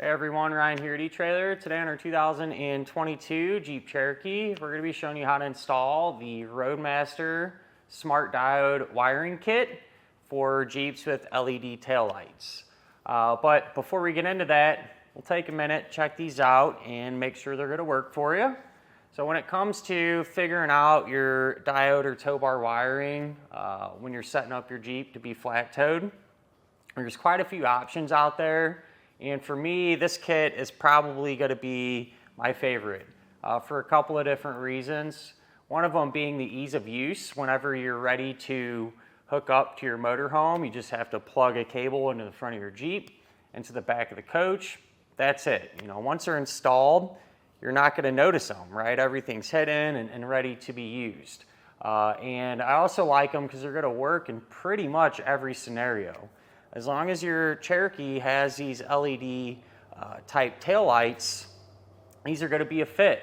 Hey everyone, Ryan here at eTrailer. Today on our 2022 Jeep Cherokee, we're going to be showing you how to install the Roadmaster Smart Diode wiring kit for Jeeps with LED taillights. But before we get into that, we'll take a minute, check these out, and make sure they're going to work for you. So when it comes to figuring out your diode or tow bar wiring when you're setting up your Jeep to be flat towed, there's quite a few options out there. And for me, this kit is probably going to be my favorite for a couple of different reasons. One of them being the ease of use. Whenever you're ready to hook up to your motorhome, you just have to plug a cable into the front of your Jeep, into the back of the coach. That's it. You know, once they're installed, you're not going to notice them, right? Everything's hidden and ready to be used. And I also like them because they're going to work in pretty much every scenario. As long as your Cherokee has these LED type taillights, these are going to be a fit.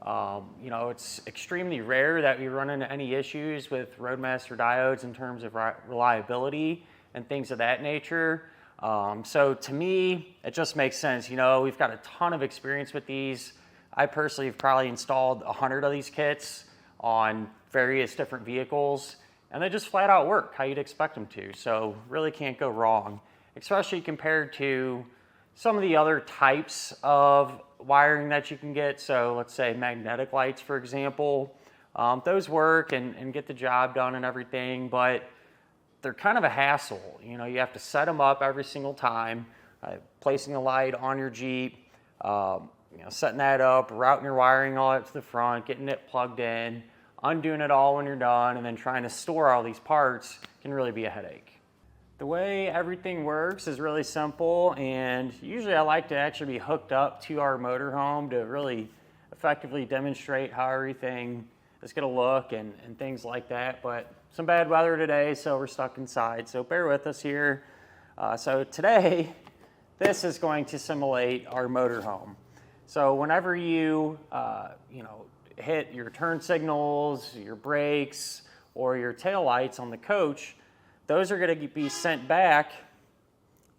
You know, it's extremely rare that we run into any issues with Roadmaster diodes in terms of reliability and things of that nature. So to me, it just makes sense. You know, we've got a ton of experience with these. I personally have probably installed 100 of these kits on various different vehicles. And they just flat out work how you'd expect them to. So really can't go wrong, especially compared to some of the other types of wiring that you can get. So let's say magnetic lights, for example. Those work and get the job done and everything, but they're kind of a hassle. You know, you have to set them up every single time, placing a light on your Jeep, you know, setting that up, routing your wiring all up to the front, getting it plugged in, undoing it all when you're done, and then trying to store all these parts can really be a headache. The way everything works is really simple, and usually I like to actually be hooked up to our motorhome to really effectively demonstrate how everything is going to look and things like that. But some bad weather today, so we're stuck inside, so bear with us here. So today, this is going to simulate our motorhome. So whenever you hit your turn signals, your brakes, or your tail lights on the coach, those are going to be sent back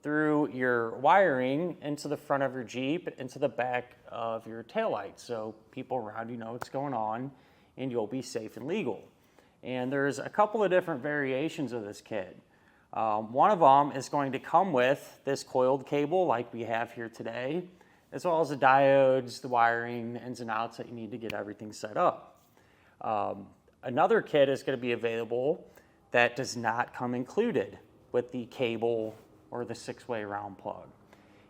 through your wiring into the front of your Jeep, into the back of your tail lights, so people around you know what's going on and you'll be safe and legal. And there's a couple of different variations of this kit. One of them is going to come with this coiled cable like we have here today, as well as the diodes, the wiring, the ins and outs that you need to get everything set up. Another kit is going to be available that does not come included with the cable or the 6-way round plug.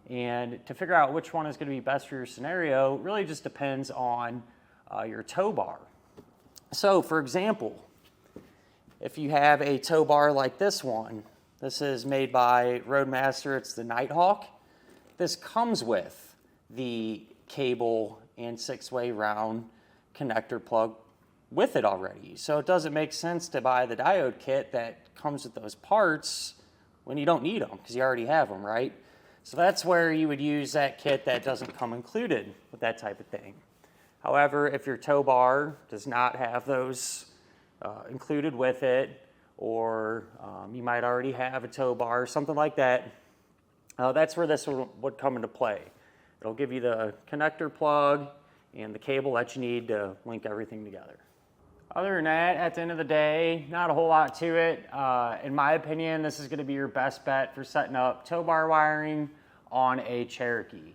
And to figure out which one is going to be best for your scenario really just depends on your tow bar. So for example, if you have a tow bar like this one, this is made by Roadmaster, it's the Nighthawk. This comes with the cable and 6-way round connector plug with it already. So it doesn't make sense to buy the diode kit that comes with those parts when you don't need them because you already have them, right? So that's where you would use that kit that doesn't come included with that type of thing. However, if your tow bar does not have those included with it, or you might already have a tow bar or something like that, that's where this would come into play. It'll give you the connector plug and the cable that you need to link everything together. Other than that, at the end of the day, not a whole lot to it. In my opinion, this is going to be your best bet for setting up tow bar wiring on a Cherokee.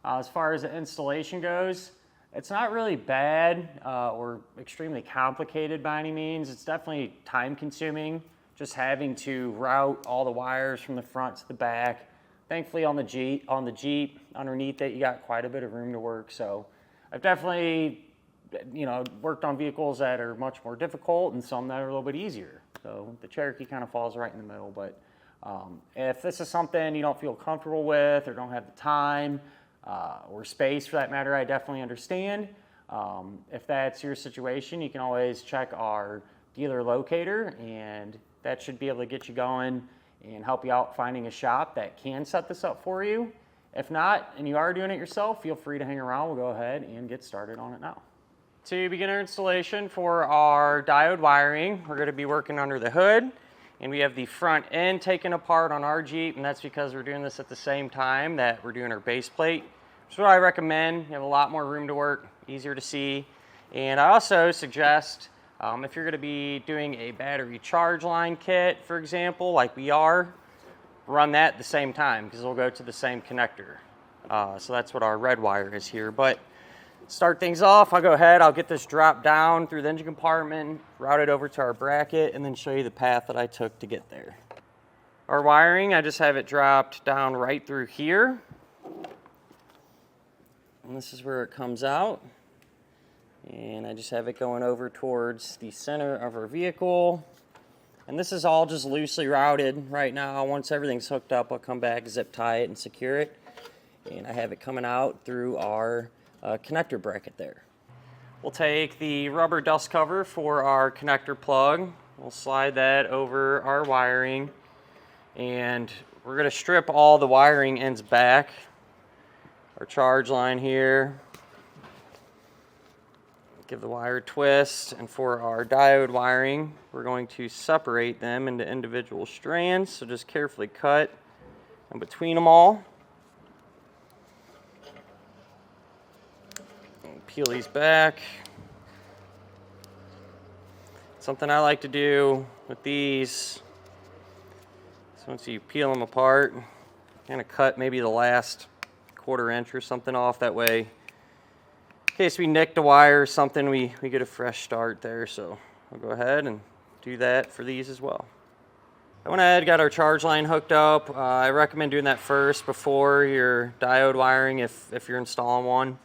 As far as the installation goes, it's not really bad or extremely complicated by any means. It's definitely time consuming, just having to route all the wires from the front to the back. Thankfully on the Jeep, underneath it, you got quite a bit of room to work. So I've definitely, worked on vehicles that are much more difficult and some that are a little bit easier. So the Cherokee kind of falls right in the middle. But if this is something you don't feel comfortable with or don't have the time or space for that matter, I definitely understand. If that's your situation, you can always check our dealer locator, and that should be able to get you going and help you out finding a shop that can set this up for you. If not, and you are doing it yourself, feel free to hang around. We'll go ahead and get started on it now. To begin our installation for our diode wiring, we're going to be working under the hood And we have the front end taken apart on our Jeep, and that's because we're doing this at the same time that we're doing our base plate. So what I recommend, you have a lot more room to work, easier to see. And I also suggest, if you're gonna be doing a battery charge line kit, for example, like we are, run that at the same time because it'll go to the same connector. So that's what our red wire is here. But start things off, I'll go ahead, I'll get this dropped down through the engine compartment, route it over to our bracket, and then show you the path that I took to get there. Our wiring, I just have it dropped down right through here. And this is where it comes out. And I just have it going over towards the center of our vehicle. And this is all just loosely routed right now. Once everything's hooked up, I'll come back, zip tie it, and secure it. And I have it coming out through our connector bracket there. We'll take the rubber dust cover for our connector plug. We'll slide that over our wiring. And we're gonna strip all the wiring ends back. Our charge line here. Give the wire a twist, and for our diode wiring, we're going to separate them into individual strands, so just carefully cut in between them all. And peel these back. Something I like to do with these, so once you peel them apart, kind of cut maybe the last 1/4 inch or something off, that way in case we nicked a wire or something, we get a fresh start there. So I'll go ahead and do that for these as well. I went ahead, got our charge line hooked up. I recommend doing that first before your diode wiring if you're installing one.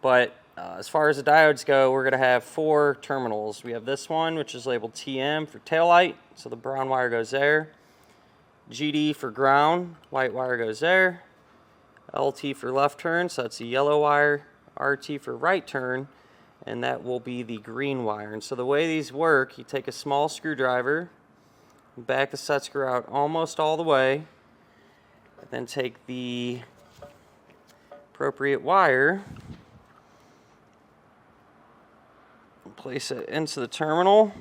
But as far as the diodes go, we're gonna have 4 terminals. We have this one, which is labeled TM for taillight, so the brown wire goes there. GD for ground, white wire goes there. LT for left turn, so that's the yellow wire. RT for right turn, and that will be the green wire. And so the way these work, you take a small screwdriver, back the set screw out almost all the way, and then take the appropriate wire and place it into the terminal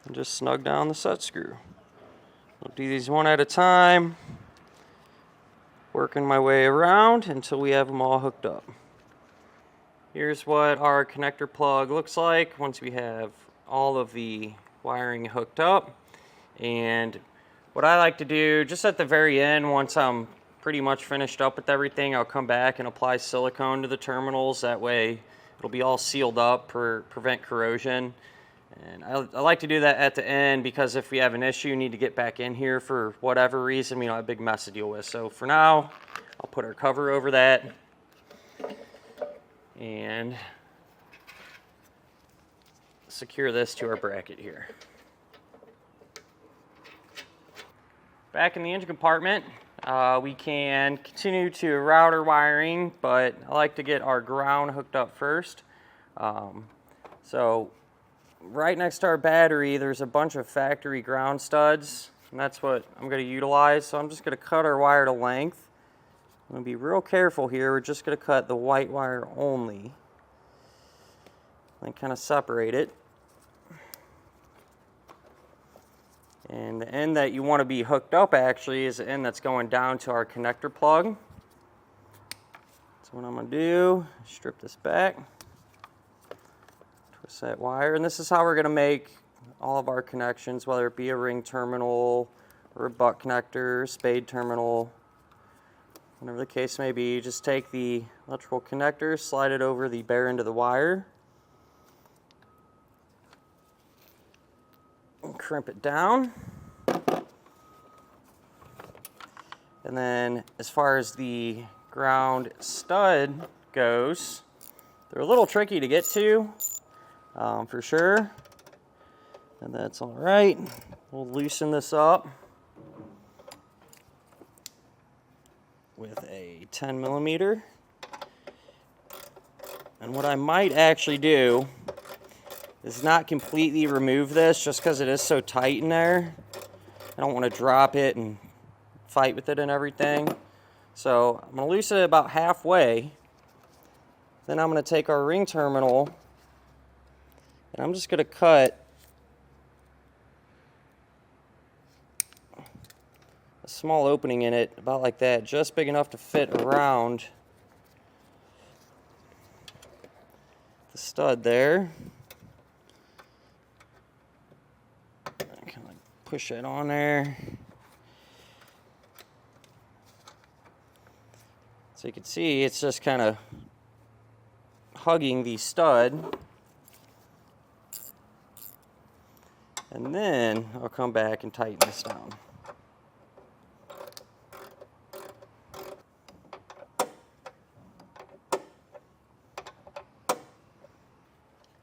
and just snug down the set screw. I'll do these one at a time, working my way around until we have them all hooked up. Here's what our connector plug looks like once we have all of the wiring hooked up. And what I like to do, just at the very end, once I'm pretty much finished up with everything, I'll come back and apply silicone to the terminals. That way it'll be all sealed up to prevent corrosion. And I like to do that at the end because if we have an issue, need to get back in here for whatever reason, we don't have a big mess to deal with. So for now, I'll put our cover over that and secure this to our bracket here. Back in the engine compartment, we can continue to route our wiring, but I like to get our ground hooked up first. So right next to our battery, there's a bunch of factory ground studs, and that's what I'm going to utilize. So I'm just going to cut our wire to length. I'm going to be real careful here. We're just going to cut the white wire only and kind of separate it. And the end that you want to be hooked up actually is the end that's going down to our connector plug. So what I'm going to do, strip this back. Twist that wire, and this is how we're going to make all of our connections, whether it be a ring terminal or a butt connector, spade terminal, whatever the case may be. Just take the electrical connector, slide it over the bare end of the wire, and crimp it down. And then as far as the ground stud goes, they're a little tricky to get to. For sure, and that's all right. We'll loosen this up with a 10mm. And what I might actually do is not completely remove this just because it is so tight in there. I don't want to drop it and fight with it and everything. So I'm going to loosen it about halfway. Then I'm going to take our ring terminal, and I'm just going to cut small opening in it, about like that, just big enough to fit around the stud there. Kind of like push it on there. So you can see it's just kind of hugging the stud. And then I'll come back and tighten this down.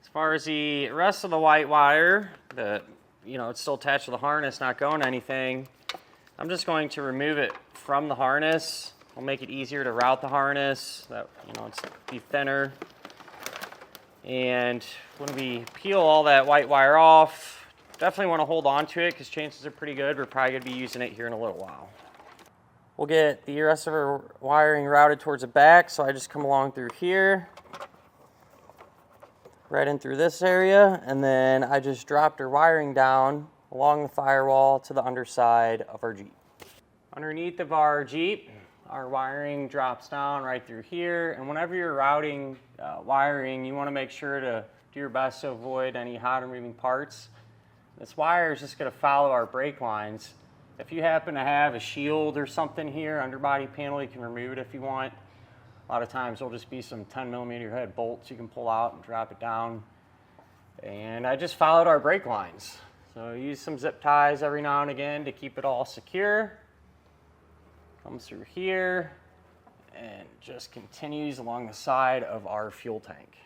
As far as the rest of the white wire, it's still attached to the harness, not going anything, I'm just going to remove it from the harness. I'll make it easier to route the harness, that it's be thinner. And when we peel all that white wire off, definitely want to hold on to it because chances are pretty good we're probably going to be using it here in a little while. We'll get the rest of our wiring routed towards the back, so I just come along through here, right in through this area, and then I just dropped our wiring down along the firewall to the underside of our Jeep. Underneath of our Jeep, our wiring drops down right through here, and whenever you're routing wiring, you want to make sure to do your best to avoid any hot and moving parts. This wire is just going to follow our brake lines. If you happen to have a shield or something here, underbody panel, you can remove it if you want. A lot of times there'll just be some 10mm head bolts you can pull out and drop it down. And I just followed our brake lines. So use some zip ties every now and again to keep it all secure. Comes through here and just continues along the side of our fuel tank.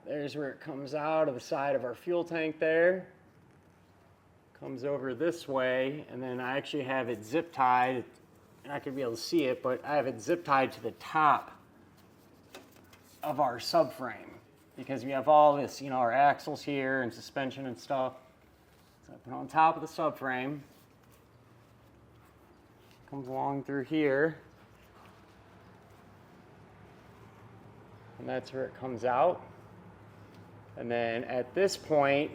There's where it comes out of the side of our fuel tank there. Comes over this way, and then I actually have it zip tied. You're not going to be able to see it, but I have it zip tied to the top of our subframe because we have all this, our axles here and suspension and stuff. So I put it on top of the subframe. Comes along through here. And that's where it comes out. And then at this point,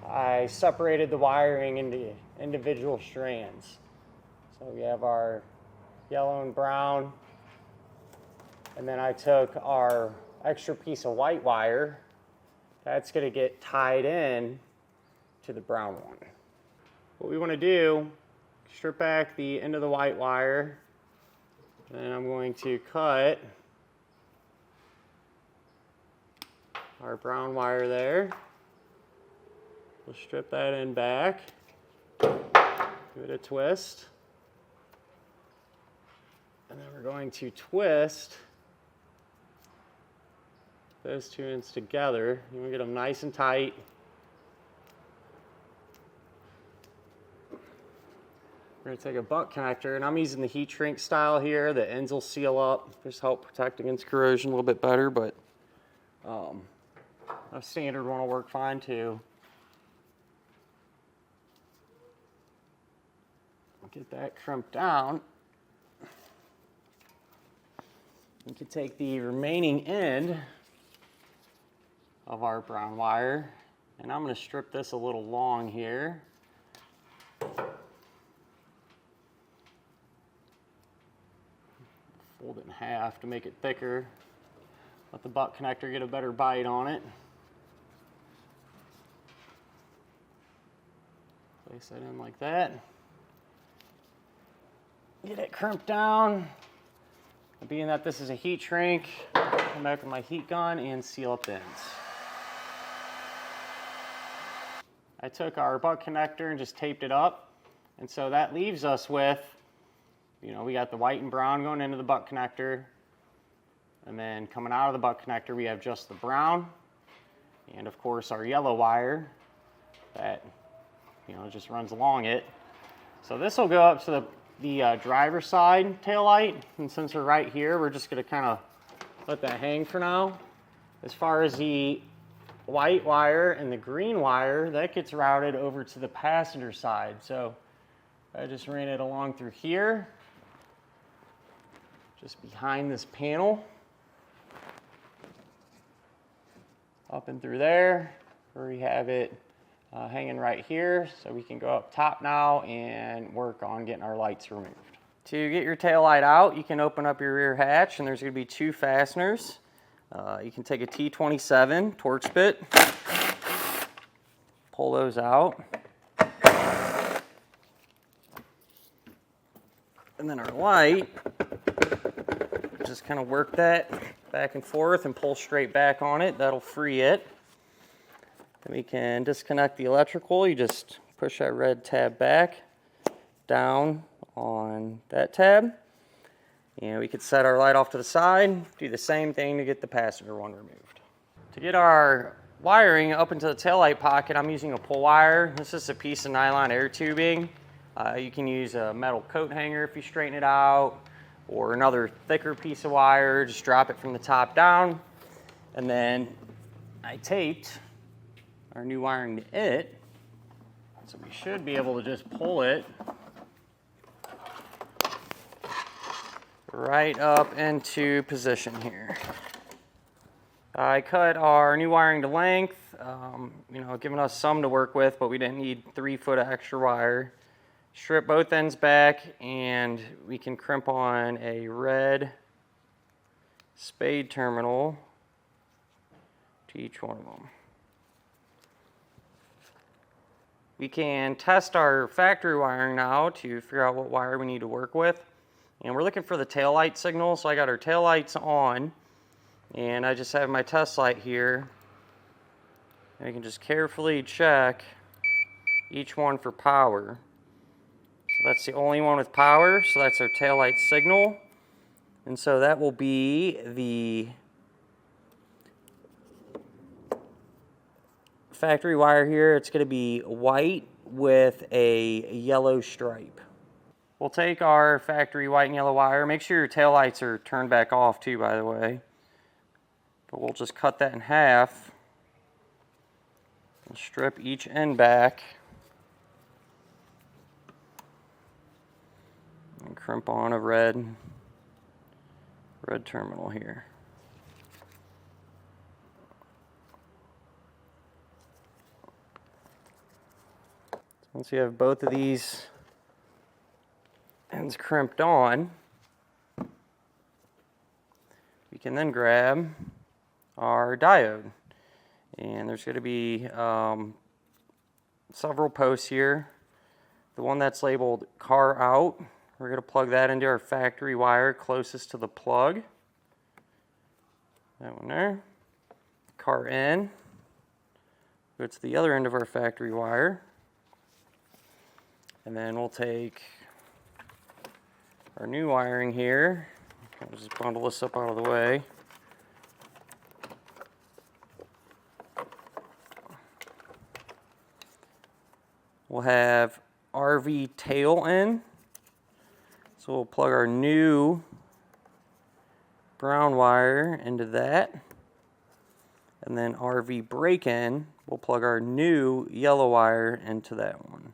I separated the wiring into individual strands. So we have our yellow and brown, and then I took our extra piece of white wire. That's going to get tied in to the brown one. What we want to do, strip back the end of the white wire, and I'm going to cut our brown wire there. We'll strip that end back, give it a twist, and then we're going to twist those two ends together. You want to get them nice and tight. We're going to take a butt connector, and I'm using the heat shrink style here. The ends will seal up, just help protect against corrosion a little bit better, but a standard one will work fine too. Get that crimped down. We can take the remaining end of our brown wire, and I'm going to strip this a little long here. Fold it in half to make it thicker. Let the butt connector get a better bite on it. Place that in like that. Get it crimped down. Being that this is a heat shrink, come back with my heat gun and seal up the ends. I took our butt connector and just taped it up, and so that leaves us with, we got the white and brown going into the butt connector, and then coming out of the butt connector we have just the brown, and of course our yellow wire that just runs along it. So this will go up to the driver's side tail light, and since we're right here, we're just going to kind of let that hang for now. As far as the white wire and the green wire, that gets routed over to the passenger side. So I just ran it along through here, just behind this panel, up and through there, where we have it hanging right here, so we can go up top now and work on getting our lights removed. To get your tail light out, you can open up your rear hatch, and there's going to be 2 fasteners. You can take a T27 Torx bit, pull those out, and then our light, just kind of work that back and forth and pull straight back on it. That'll free it. Then we can disconnect the electrical. You just push that red tab back, down on that tab. And we could set our light off to the side, do the same thing to get the passenger one removed. To get our wiring up into the taillight pocket, I'm using a pull wire. This is a piece of nylon air tubing. You can use a metal coat hanger if you straighten it out, or another thicker piece of wire. Just drop it from the top down. And then I taped our new wiring to it, so we should be able to just pull it right up into position here. I cut our new wiring to length, giving us some to work with, but we didn't need 3 foot of extra wire. Strip both ends back, and we can crimp on a red spade terminal to each one of them. We can test our factory wiring now to figure out what wire we need to work with. And we're looking for the tail light signal, so I got our tail lights on, and I just have my test light here. And we can just carefully check each one for power. So that's the only one with power, so that's our tail light signal. And so that will be the factory wire here. It's going to be white with a yellow stripe. We'll take our factory white and yellow wire. Make sure your tail lights are turned back off too, by the way. But we'll just cut that in half and strip each end back and crimp on a red terminal here. Once you have both of these ends crimped on, we can then grab our diode. And there's going to be several posts here. The one that's labeled car out, we're going to plug that into our factory wire closest to the plug. That one there. Car in, go to the other end of our factory wire. And then we'll take our new wiring here. I'll just bundle this up out of the way. We'll have RV tail in. So we'll plug our new brown wire into that. And then RV break in, we'll plug our new yellow wire into that one.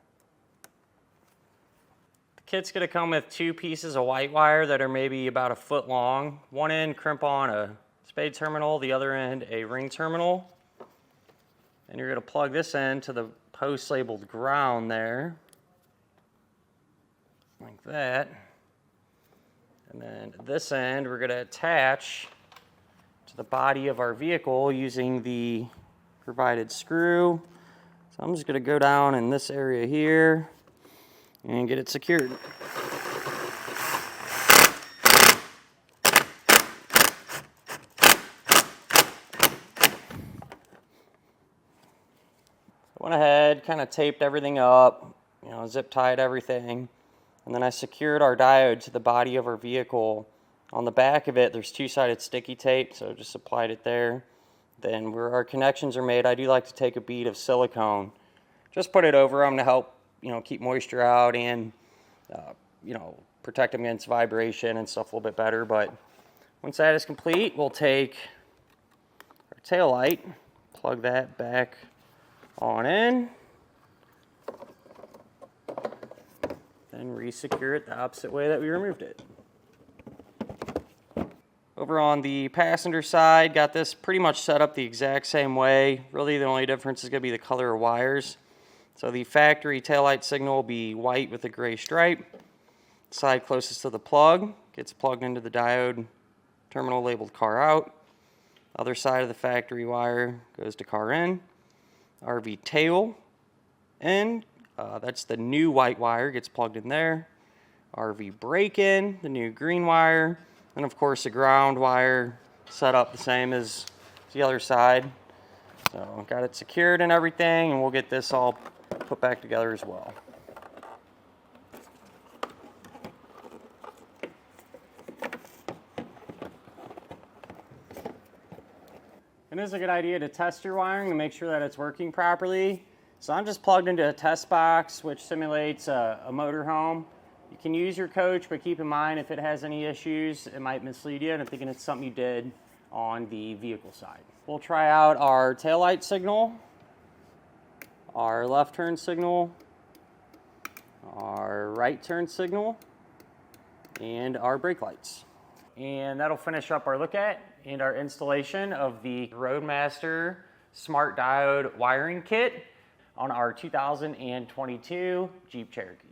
The kit's going to come with 2 pieces of white wire that are maybe about 1 foot long. One end crimp on a spade terminal, the other end a ring terminal. And you're going to plug this end to the post labeled ground there, like that. And then this end we're going to attach to the body of our vehicle using the provided screw. So I'm just going to go down in this area here and get it secured. I went ahead, kind of taped everything up, zip tied everything, and then I secured our diode to the body of our vehicle. On the back of it, there's 2-sided sticky tape, so just applied it there. Then where our connections are made, I do like to take a bead of silicone. Just put it over them to help, keep moisture out and, protect them against vibration and stuff a little bit better. But once that is complete, we'll take our tail light, plug that back on in, then re-secure it the opposite way that we removed it. Over on the passenger side, got this pretty much set up the exact same way. Really the only difference is going to be the color of wires. So the factory taillight signal will be white with a gray stripe. Side closest to the plug gets plugged into the diode terminal labeled car out. Other side of the factory wire goes to car in. RV tail in, that's the new white wire, gets plugged in there. RV brake in, the new green wire. And of course the ground wire set up the same as the other side. So got it secured and everything, and we'll get this all put back together as well. It is a good idea to test your wiring to make sure that it's working properly. So I'm just plugged into a test box which simulates a motor home. You can use your coach, but keep in mind if it has any issues, it might mislead you, and I'm thinking it's something you did on the vehicle side. We'll try out our taillight signal, our left turn signal, our right turn signal, and our brake lights. And that'll finish up our look at and our installation of the Roadmaster Smart Diode wiring kit on our 2022 Jeep Cherokee.